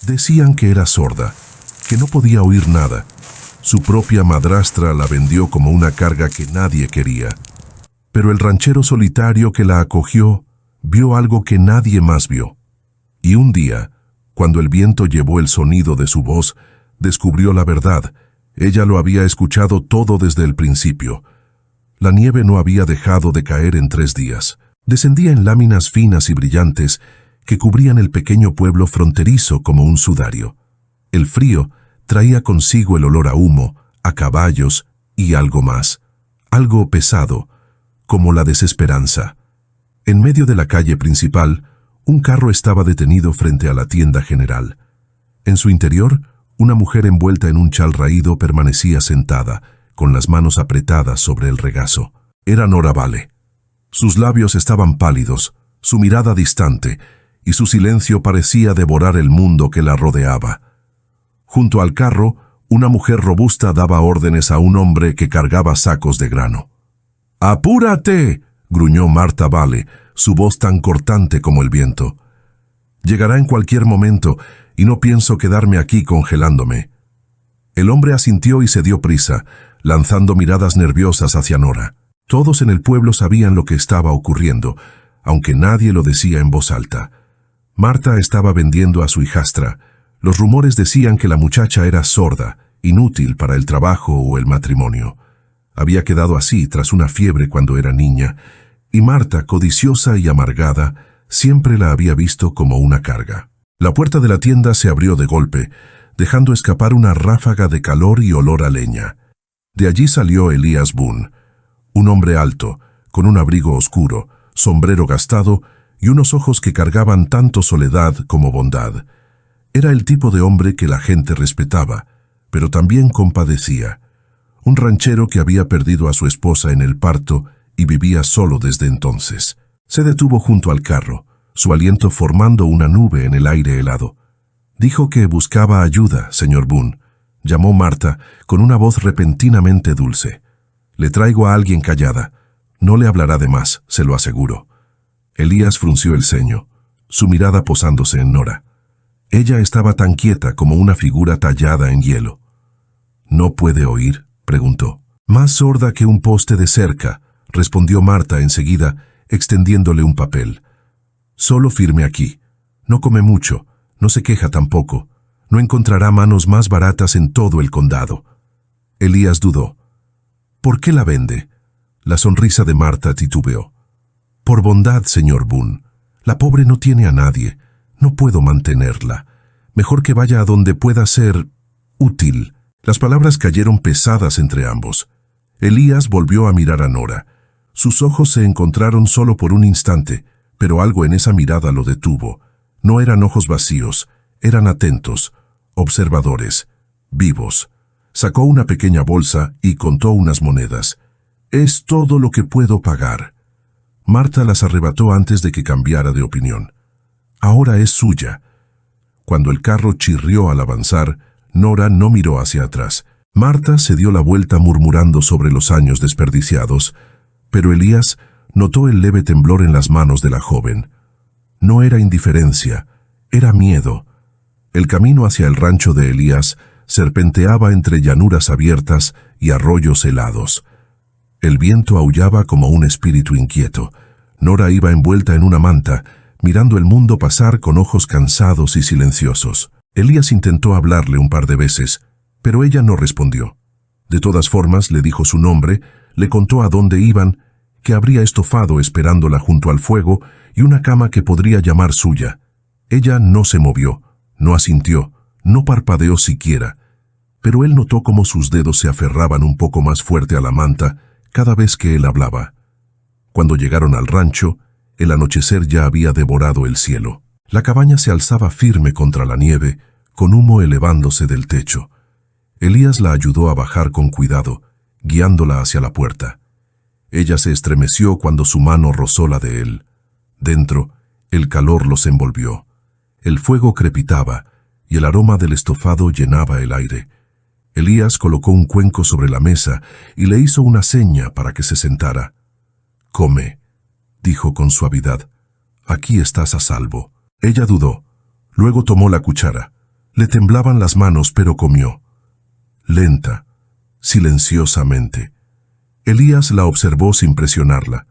Decían que era sorda, que no podía oír nada. Su propia madrastra la vendió como una carga que nadie quería. Pero el ranchero solitario que la acogió vio algo que nadie más vio. Y un día, cuando el viento llevó el sonido de su voz, descubrió la verdad. Ella lo había escuchado todo desde el principio. La nieve no había dejado de caer en 3 días. Descendía en láminas finas y brillantes que cubrían el pequeño pueblo fronterizo como un sudario. El frío traía consigo el olor a humo, a caballos y algo más, algo pesado, como la desesperanza. En medio de la calle principal, un carro estaba detenido frente a la tienda general. En su interior, una mujer envuelta en un chal raído permanecía sentada, con las manos apretadas sobre el regazo. Era Nora Vale. Sus labios estaban pálidos, su mirada distante, y su silencio parecía devorar el mundo que la rodeaba. Junto al carro, una mujer robusta daba órdenes a un hombre que cargaba sacos de grano. «¡Apúrate!», gruñó Marta Vale, su voz tan cortante como el viento. «Llegará en cualquier momento, y no pienso quedarme aquí congelándome». El hombre asintió y se dio prisa, lanzando miradas nerviosas hacia Nora. Todos en el pueblo sabían lo que estaba ocurriendo, aunque nadie lo decía en voz alta. Marta estaba vendiendo a su hijastra. Los rumores decían que la muchacha era sorda, inútil para el trabajo o el matrimonio. Había quedado así tras una fiebre cuando era niña, y Marta, codiciosa y amargada, siempre la había visto como una carga. La puerta de la tienda se abrió de golpe, dejando escapar una ráfaga de calor y olor a leña. De allí salió Elías Boone, un hombre alto, con un abrigo oscuro, sombrero gastado y unos ojos que cargaban tanto soledad como bondad. Era el tipo de hombre que la gente respetaba, pero también compadecía. Un ranchero que había perdido a su esposa en el parto y vivía solo desde entonces. Se detuvo junto al carro, su aliento formando una nube en el aire helado. «Dijo que buscaba ayuda, señor Boone», llamó Marta con una voz repentinamente dulce. «Le traigo a alguien callada. No le hablará de más, se lo aseguro». Elías frunció el ceño, su mirada posándose en Nora. Ella estaba tan quieta como una figura tallada en hielo. «¿No puede oír?», preguntó. «Más sorda que un poste de cerca», respondió Marta enseguida, extendiéndole un papel. «Solo firme aquí. No come mucho, no se queja tampoco. No encontrará manos más baratas en todo el condado». Elías dudó. «¿Por qué la vende?». La sonrisa de Marta titubeó. «Por bondad, señor Boone. La pobre no tiene a nadie. No puedo mantenerla. Mejor que vaya a donde pueda ser útil». Las palabras cayeron pesadas entre ambos. Elías volvió a mirar a Nora. Sus ojos se encontraron solo por un instante, pero algo en esa mirada lo detuvo. No eran ojos vacíos, eran atentos, observadores, vivos. Sacó una pequeña bolsa y contó unas monedas. «Es todo lo que puedo pagar». Marta las arrebató antes de que cambiara de opinión. «Ahora es suya». Cuando el carro chirrió al avanzar, Nora no miró hacia atrás. Marta se dio la vuelta murmurando sobre los años desperdiciados, pero Elías notó el leve temblor en las manos de la joven. No era indiferencia, era miedo. El camino hacia el rancho de Elías serpenteaba entre llanuras abiertas y arroyos helados. El viento aullaba como un espíritu inquieto. Nora iba envuelta en una manta, mirando el mundo pasar con ojos cansados y silenciosos. Elías intentó hablarle un par de veces, pero ella no respondió. De todas formas, le dijo su nombre, le contó a dónde iban, que habría estofado esperándola junto al fuego y una cama que podría llamar suya. Ella no se movió, no asintió, no parpadeó siquiera, pero él notó cómo sus dedos se aferraban un poco más fuerte a la manta cada vez que él hablaba. Cuando llegaron al rancho, el anochecer ya había devorado el cielo. La cabaña se alzaba firme contra la nieve, con humo elevándose del techo. Elías la ayudó a bajar con cuidado, guiándola hacia la puerta. Ella se estremeció cuando su mano rozó la de él. Dentro, el calor los envolvió. El fuego crepitaba y el aroma del estofado llenaba el aire. Elías colocó un cuenco sobre la mesa y le hizo una seña para que se sentara. «Come», dijo con suavidad. «Aquí estás a salvo». Ella dudó. Luego tomó la cuchara. Le temblaban las manos, pero comió. Lenta, silenciosamente. Elías la observó sin presionarla.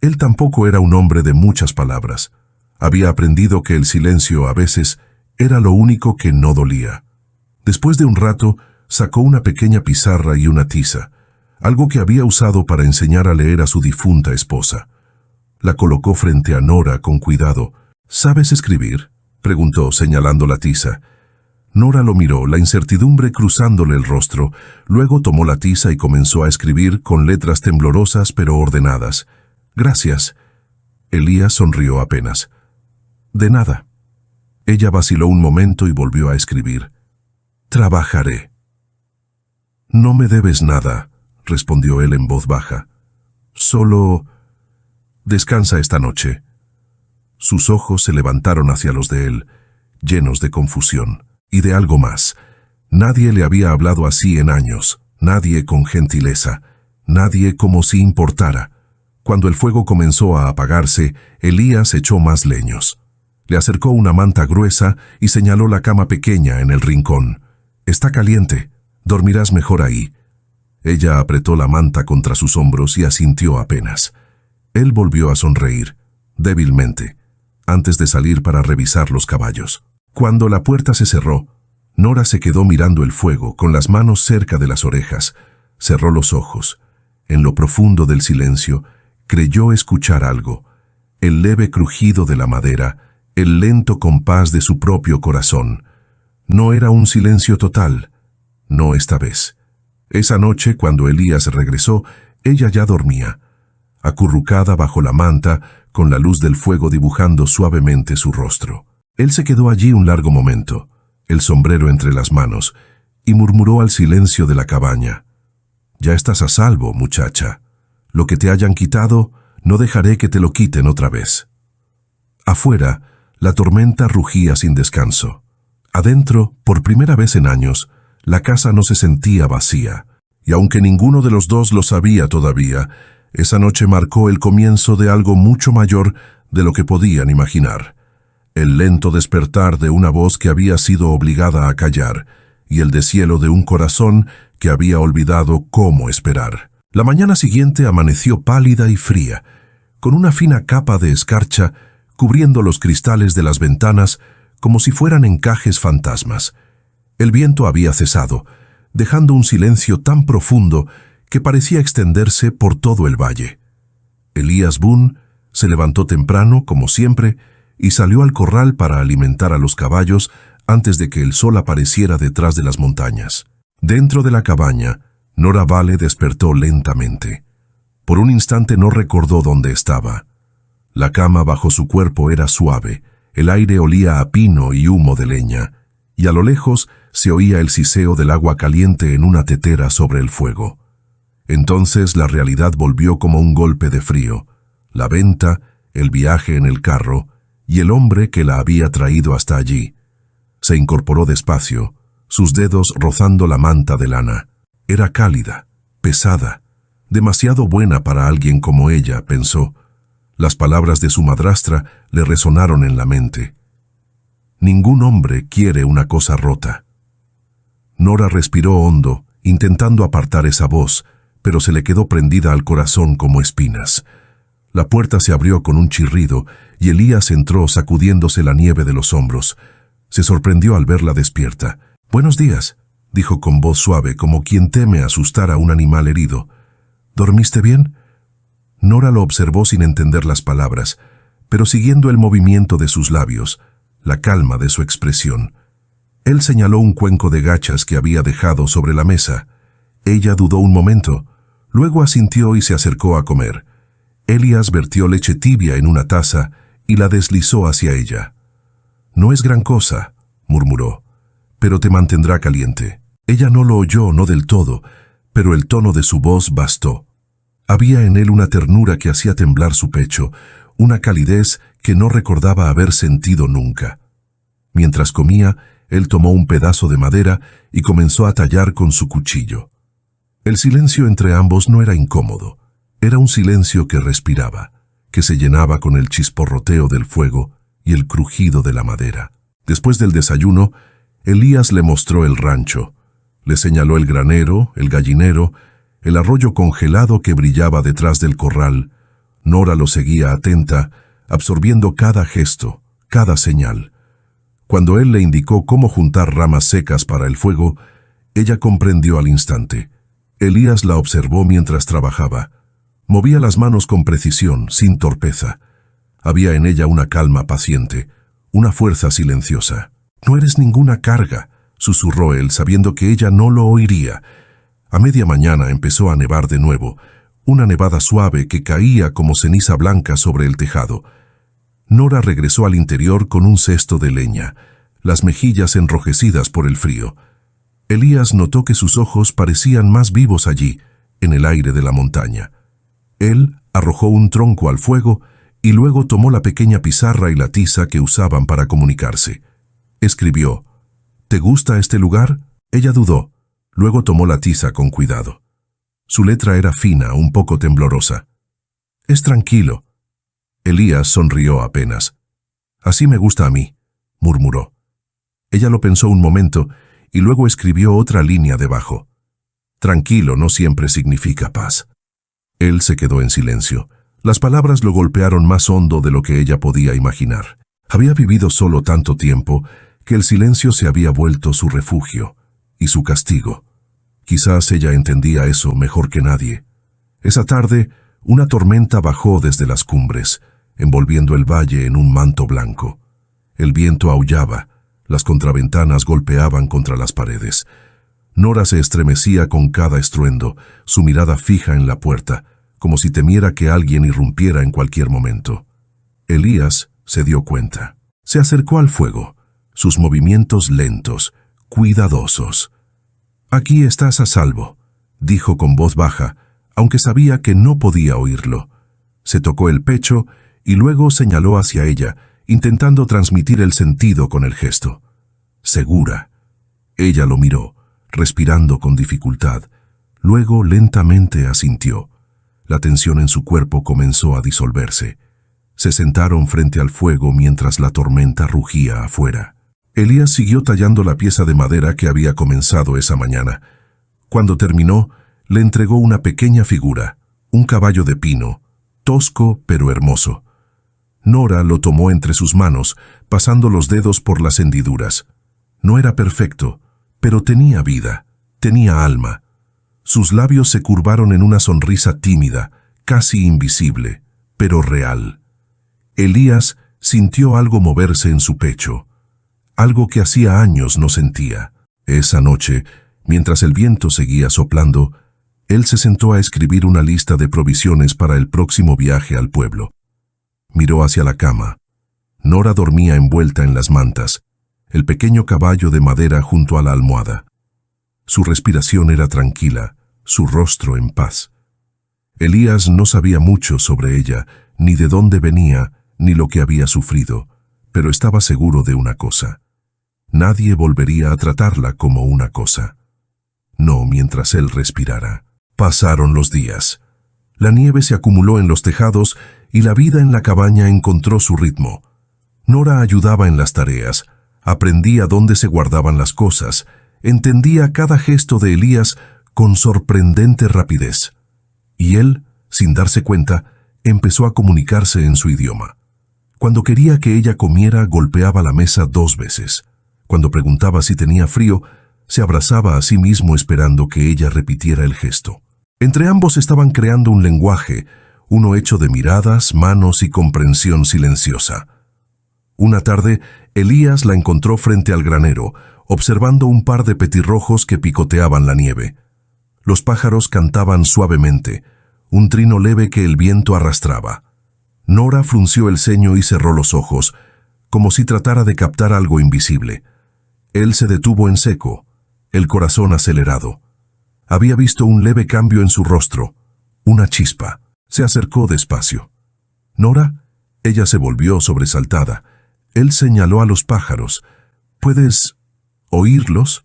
Él tampoco era un hombre de muchas palabras. Había aprendido que el silencio a veces era lo único que no dolía. Después de un rato, sacó una pequeña pizarra y una tiza, algo que había usado para enseñar a leer a su difunta esposa. La colocó frente a Nora con cuidado. «¿Sabes escribir?», preguntó, señalando la tiza. Nora lo miró, la incertidumbre cruzándole el rostro. Luego tomó la tiza y comenzó a escribir con letras temblorosas pero ordenadas. «Gracias». Elías sonrió apenas. «De nada». Ella vaciló un momento y volvió a escribir. «Trabajaré». «No me debes nada», respondió él en voz baja. «Solo descansa esta noche». Sus ojos se levantaron hacia los de él, llenos de confusión. Y de algo más. Nadie le había hablado así en años, nadie con gentileza, nadie como si importara. Cuando el fuego comenzó a apagarse, Elías echó más leños. Le acercó una manta gruesa y señaló la cama pequeña en el rincón. «Está caliente, dormirás mejor ahí». Ella apretó la manta contra sus hombros y asintió apenas. Él volvió a sonreír, débilmente, antes de salir para revisar los caballos. Cuando la puerta se cerró, Nora se quedó mirando el fuego con las manos cerca de las orejas. Cerró los ojos. En lo profundo del silencio, creyó escuchar algo. El leve crujido de la madera, el lento compás de su propio corazón. No era un silencio total. No esta vez. Esa noche, cuando Elías regresó, ella ya dormía, acurrucada bajo la manta, con la luz del fuego dibujando suavemente su rostro. Él se quedó allí un largo momento, el sombrero entre las manos, y murmuró al silencio de la cabaña. «Ya estás a salvo, muchacha. Lo que te hayan quitado, no dejaré que te lo quiten otra vez». Afuera, la tormenta rugía sin descanso. Adentro, por primera vez en años, la casa no se sentía vacía, y aunque ninguno de los dos lo sabía todavía, esa noche marcó el comienzo de algo mucho mayor de lo que podían imaginar. El lento despertar de una voz que había sido obligada a callar, y el deshielo de un corazón que había olvidado cómo esperar. La mañana siguiente amaneció pálida y fría, con una fina capa de escarcha cubriendo los cristales de las ventanas como si fueran encajes fantasmas. El viento había cesado, dejando un silencio tan profundo que parecía extenderse por todo el valle. Elías Boone se levantó temprano, como siempre, y salió al corral para alimentar a los caballos antes de que el sol apareciera detrás de las montañas. Dentro de la cabaña, Nora Vale despertó lentamente. Por un instante no recordó dónde estaba. La cama bajo su cuerpo era suave, el aire olía a pino y humo de leña, y a lo lejos se oía el siseo del agua caliente en una tetera sobre el fuego. Entonces la realidad volvió como un golpe de frío. La venta, el viaje en el carro, y el hombre que la había traído hasta allí. Se incorporó despacio, sus dedos rozando la manta de lana. Era cálida, pesada, demasiado buena para alguien como ella, pensó. Las palabras de su madrastra le resonaron en la mente. Ningún hombre quiere una cosa rota. Nora respiró hondo, intentando apartar esa voz, pero se le quedó prendida al corazón como espinas. La puerta se abrió con un chirrido y Elías entró sacudiéndose la nieve de los hombros. Se sorprendió al verla despierta. «Buenos días», dijo con voz suave, como quien teme asustar a un animal herido. «¿Dormiste bien?» Nora lo observó sin entender las palabras, pero siguiendo el movimiento de sus labios, la calma de su expresión. Él señaló un cuenco de gachas que había dejado sobre la mesa. Ella dudó un momento, luego asintió y se acercó a comer. Elías vertió leche tibia en una taza y la deslizó hacia ella. «No es gran cosa», murmuró, «pero te mantendrá caliente». Ella no lo oyó, no del todo, pero el tono de su voz bastó. Había en él una ternura que hacía temblar su pecho, una calidez que no recordaba haber sentido nunca. Mientras comía, él tomó un pedazo de madera y comenzó a tallar con su cuchillo. El silencio entre ambos no era incómodo. Era un silencio que respiraba, que se llenaba con el chisporroteo del fuego y el crujido de la madera. Después del desayuno, Elías le mostró el rancho. Le señaló el granero, el gallinero, el arroyo congelado que brillaba detrás del corral. Nora lo seguía atenta, absorbiendo cada gesto, cada señal. Cuando él le indicó cómo juntar ramas secas para el fuego, ella comprendió al instante. Elías la observó mientras trabajaba. Movía las manos con precisión, sin torpeza. Había en ella una calma paciente, una fuerza silenciosa. «No eres ninguna carga», susurró él, sabiendo que ella no lo oiría. A media mañana empezó a nevar de nuevo, una nevada suave que caía como ceniza blanca sobre el tejado. Nora regresó al interior con un cesto de leña, las mejillas enrojecidas por el frío. Elías notó que sus ojos parecían más vivos allí, en el aire de la montaña. Él arrojó un tronco al fuego y luego tomó la pequeña pizarra y la tiza que usaban para comunicarse. Escribió: «¿Te gusta este lugar?». Ella dudó, luego tomó la tiza con cuidado. Su letra era fina, un poco temblorosa. «Es tranquilo». Elías sonrió apenas. «Así me gusta a mí», murmuró. Ella lo pensó un momento y luego escribió otra línea debajo. «Tranquilo no siempre significa paz». Él se quedó en silencio. Las palabras lo golpearon más hondo de lo que ella podía imaginar. Había vivido solo tanto tiempo que el silencio se había vuelto su refugio y su castigo. Quizás ella entendía eso mejor que nadie. Esa tarde, una tormenta bajó desde las cumbres, envolviendo el valle en un manto blanco. El viento aullaba, las contraventanas golpeaban contra las paredes. Nora se estremecía con cada estruendo, su mirada fija en la puerta, como si temiera que alguien irrumpiera en cualquier momento. Elías se dio cuenta. Se acercó al fuego, sus movimientos lentos, cuidadosos. «Aquí estás a salvo», dijo con voz baja, aunque sabía que no podía oírlo. Se tocó el pecho y luego señaló hacia ella, intentando transmitir el sentido con el gesto. «Segura». Ella lo miró, respirando con dificultad. Luego lentamente asintió. La tensión en su cuerpo comenzó a disolverse. Se sentaron frente al fuego mientras la tormenta rugía afuera. Elías siguió tallando la pieza de madera que había comenzado esa mañana. Cuando terminó, le entregó una pequeña figura, un caballo de pino, tosco pero hermoso. Nora lo tomó entre sus manos, pasando los dedos por las hendiduras. No era perfecto, pero tenía vida, tenía alma. Sus labios se curvaron en una sonrisa tímida, casi invisible, pero real. Elías sintió algo moverse en su pecho, algo que hacía años no sentía. Esa noche, mientras el viento seguía soplando, él se sentó a escribir una lista de provisiones para el próximo viaje al pueblo. Miró hacia la cama. Nora dormía envuelta en las mantas, el pequeño caballo de madera junto a la almohada. Su respiración era tranquila, su rostro en paz. Elías no sabía mucho sobre ella, ni de dónde venía, ni lo que había sufrido, pero estaba seguro de una cosa. Nadie volvería a tratarla como una cosa. No mientras él respirara. Pasaron los días. La nieve se acumuló en los tejados y la vida en la cabaña encontró su ritmo. Nora ayudaba en las tareas, aprendía dónde se guardaban las cosas, entendía cada gesto de Elías con sorprendente rapidez. Y él, sin darse cuenta, empezó a comunicarse en su idioma. Cuando quería que ella comiera, golpeaba la mesa 2 veces. Cuando preguntaba si tenía frío, se abrazaba a sí mismo esperando que ella repitiera el gesto. Entre ambos estaban creando un lenguaje, uno hecho de miradas, manos y comprensión silenciosa. Una tarde, Elías la encontró frente al granero, observando un par de petirrojos que picoteaban la nieve. Los pájaros cantaban suavemente, un trino leve que el viento arrastraba. Nora frunció el ceño y cerró los ojos, como si tratara de captar algo invisible. Él se detuvo en seco, el corazón acelerado. Había visto un leve cambio en su rostro, una chispa. Se acercó despacio. «¿Nora?» Ella se volvió sobresaltada. Él señaló a los pájaros. «¿Puedes oírlos?»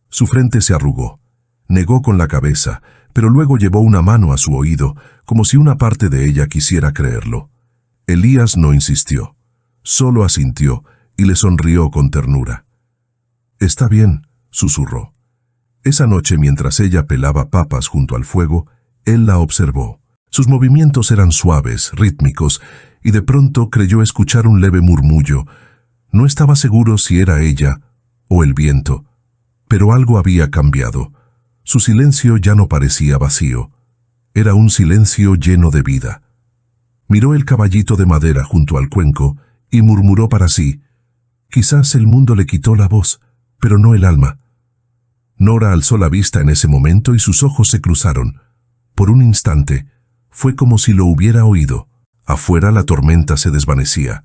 Su frente se arrugó. Negó con la cabeza, pero luego llevó una mano a su oído, como si una parte de ella quisiera creerlo. Elías no insistió, solo asintió y le sonrió con ternura. Está bien, susurró. Esa noche, mientras ella pelaba papas junto al fuego, él la observó. Sus movimientos eran suaves, rítmicos, y de pronto creyó escuchar un leve murmullo. No estaba seguro si era ella o el viento, pero algo había cambiado. Su silencio ya no parecía vacío. Era un silencio lleno de vida. Miró el caballito de madera junto al cuenco y murmuró para sí: quizás el mundo le quitó la voz, pero no el alma. Nora alzó la vista en ese momento y sus ojos se cruzaron. Por un instante, fue como si lo hubiera oído. Afuera la tormenta se desvanecía.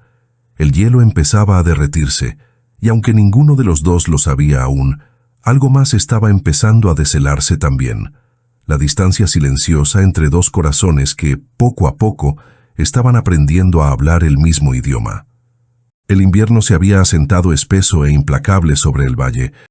El hielo empezaba a derretirse, y aunque ninguno de los dos lo sabía aún, algo más estaba empezando a deshelarse también. La distancia silenciosa entre dos corazones que, poco a poco, estaban aprendiendo a hablar el mismo idioma. El invierno se había asentado espeso e implacable sobre el valle,